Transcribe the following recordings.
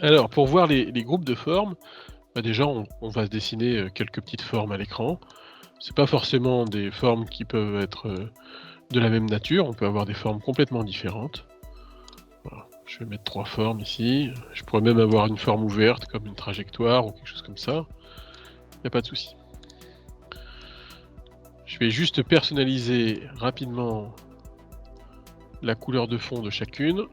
Alors, pour voir les groupes de formes, bah, déjà, on va se dessiner quelques petites formes à l'écran. C'est pas forcément des formes qui peuvent être de la même nature, on peut avoir des formes complètement différentes. Voilà. Je vais mettre 3 formes ici. Je pourrais même avoir une forme ouverte, comme une trajectoire ou quelque chose comme ça. Il n'y a pas de souci. Je vais juste personnaliser rapidement la couleur de fond de chacune.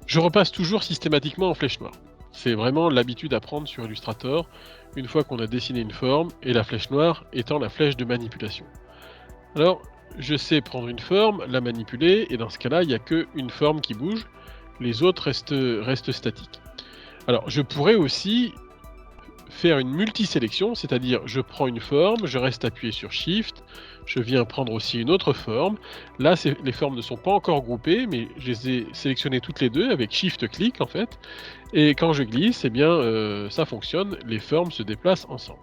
Je repasse toujours systématiquement en flèche noire. C'est vraiment l'habitude à prendre sur Illustrator, une fois qu'on a dessiné une forme, et la flèche noire étant la flèche de manipulation. Alors, je sais prendre une forme, la manipuler, et dans ce cas-là, il n'y a qu'une forme qui bouge, les autres restent statiques. Alors, je pourrais aussi faire une multisélection, c'est-à-dire je prends une forme, je reste appuyé sur Shift, je viens prendre aussi une autre forme. Là, les formes ne sont pas encore groupées, mais je les ai sélectionnées toutes les deux avec Shift-clic en fait. Et quand je glisse, eh bien, ça fonctionne, les formes se déplacent ensemble.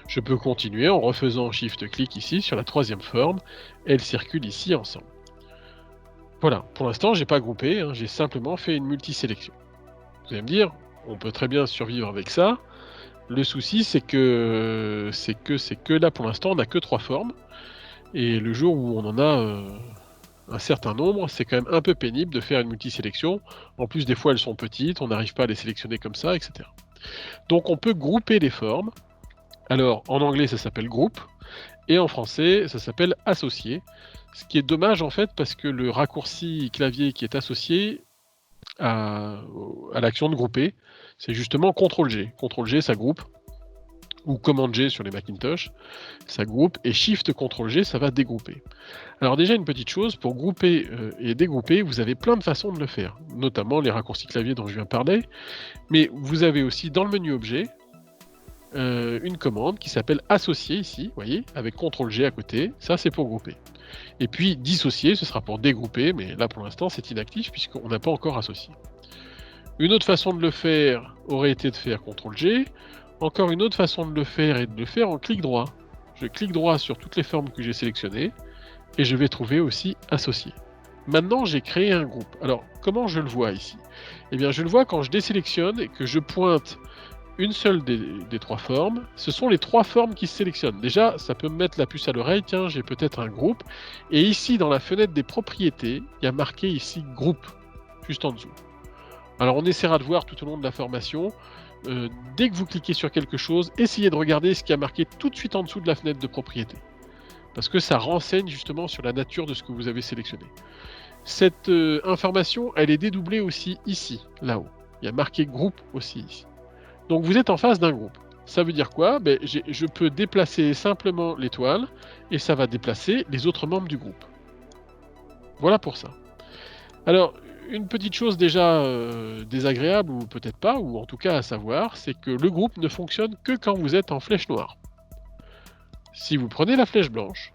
Je peux continuer en refaisant Shift-clic ici sur la troisième forme, elles circulent ici ensemble. Voilà, pour l'instant, j'ai pas groupé, hein, j'ai simplement fait une multisélection. Vous allez me dire, on peut très bien survivre avec ça. Le souci, c'est que là, pour l'instant, on n'a que 3 formes. Et le jour où on en a un certain nombre, c'est quand même un peu pénible de faire une multisélection. En plus, des fois, elles sont petites, on n'arrive pas à les sélectionner comme ça, etc. Donc, on peut grouper les formes. Alors, en anglais, ça s'appelle groupe. Et en français, ça s'appelle associer. Ce qui est dommage, en fait, parce que le raccourci clavier qui est associé à l'action de grouper, c'est justement CTRL-G. CTRL-G, ça groupe, ou Command-G sur les Macintosh, ça groupe, et Shift-CTRL-G, ça va dégrouper. Alors déjà, une petite chose, pour grouper et dégrouper, vous avez plein de façons de le faire, notamment les raccourcis clavier dont je viens de parler, mais vous avez aussi dans le menu Objet, une commande qui s'appelle Associer ici, vous voyez, avec CTRL-G à côté, ça c'est pour grouper. Et puis Dissocier, ce sera pour dégrouper, mais là pour l'instant c'est inactif puisqu'on n'a pas encore associé. Une autre façon de le faire aurait été de faire CTRL-G. Encore une autre façon de le faire est de le faire en clic droit. Je clique droit sur toutes les formes que j'ai sélectionnées et je vais trouver aussi Associer. Maintenant, j'ai créé un groupe. Alors, comment je le vois ici? Eh bien, je le vois quand je désélectionne et que je pointe une seule des 3 formes. Ce sont les 3 formes qui se sélectionnent. Déjà, ça peut me mettre la puce à l'oreille. Tiens, j'ai peut-être un groupe. Et ici, dans la fenêtre des propriétés, il y a marqué ici groupe, juste en dessous. Alors on essaiera de voir tout au long de la formation, dès que vous cliquez sur quelque chose, essayez de regarder ce qui a marqué tout de suite en dessous de la fenêtre de propriété. Parce que ça renseigne justement sur la nature de ce que vous avez sélectionné. Cette information, elle est dédoublée aussi ici, là-haut. Il y a marqué groupe aussi ici. Donc vous êtes en face d'un groupe. Ça veut dire quoi? Je peux déplacer simplement l'étoile et ça va déplacer les autres membres du groupe. Voilà pour ça. Alors, une petite chose déjà désagréable, ou peut-être pas, ou en tout cas à savoir, c'est que le groupe ne fonctionne que quand vous êtes en flèche noire. Si vous prenez la flèche blanche,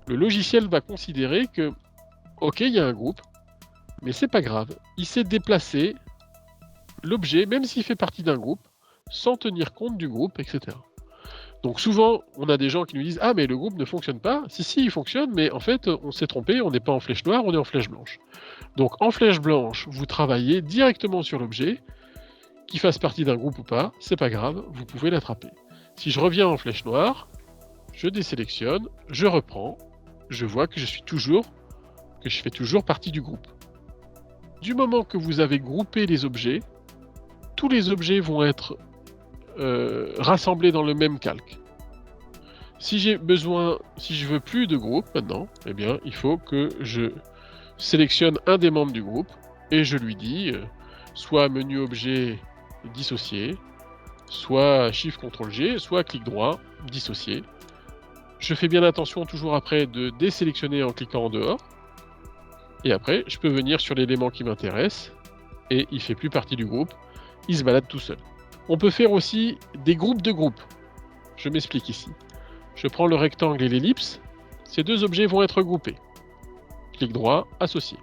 le logiciel va considérer que, ok, il y a un groupe, mais c'est pas grave, il sait déplacer l'objet, même s'il fait partie d'un groupe, sans tenir compte du groupe, etc. Donc souvent, on a des gens qui nous disent « Ah, mais le groupe ne fonctionne pas ». Si, il fonctionne, mais en fait, on s'est trompé, on n'est pas en flèche noire, on est en flèche blanche. Donc en flèche blanche, vous travaillez directement sur l'objet, qu'il fasse partie d'un groupe ou pas, c'est pas grave, vous pouvez l'attraper. Si je reviens en flèche noire, je désélectionne, je reprends, je vois que je fais toujours partie du groupe. Du moment que vous avez groupé les objets, tous les objets vont être rassemblés dans le même calque. Si je veux plus de groupe maintenant, eh bien, il faut que je sélectionne un des membres du groupe et je lui dis soit menu objet dissocier, soit Shift CTRL G, soit clic droit dissocier. Je fais bien attention toujours après de désélectionner en cliquant en dehors. Et après, je peux venir sur l'élément qui m'intéresse et il fait plus partie du groupe, il se balade tout seul. On peut faire aussi des groupes de groupes. Je m'explique ici. Je prends le rectangle et l'ellipse, ces deux objets vont être groupés. Clic droit, associer.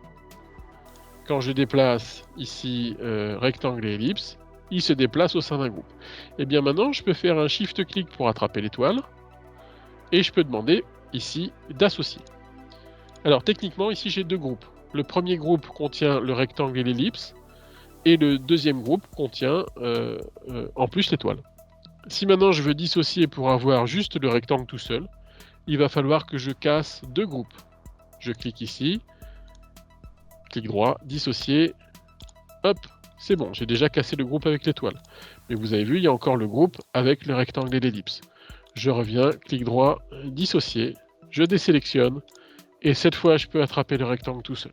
Quand je déplace ici rectangle et ellipse, ils se déplacent au sein d'un groupe. Et bien maintenant, je peux faire un shift-clic pour attraper l'étoile, et je peux demander ici d'associer. Alors techniquement, ici j'ai deux groupes. Le premier groupe contient le rectangle et l'ellipse, Et le deuxième groupe contient en plus l'étoile. Si maintenant je veux dissocier pour avoir juste le rectangle tout seul, il va falloir que je casse 2 groupes. Je clique ici, clic droit, dissocier, hop, c'est bon, j'ai déjà cassé le groupe avec l'étoile. Mais vous avez vu, il y a encore le groupe avec le rectangle et l'ellipse. Je reviens, clic droit, dissocier, je désélectionne, et cette fois je peux attraper le rectangle tout seul.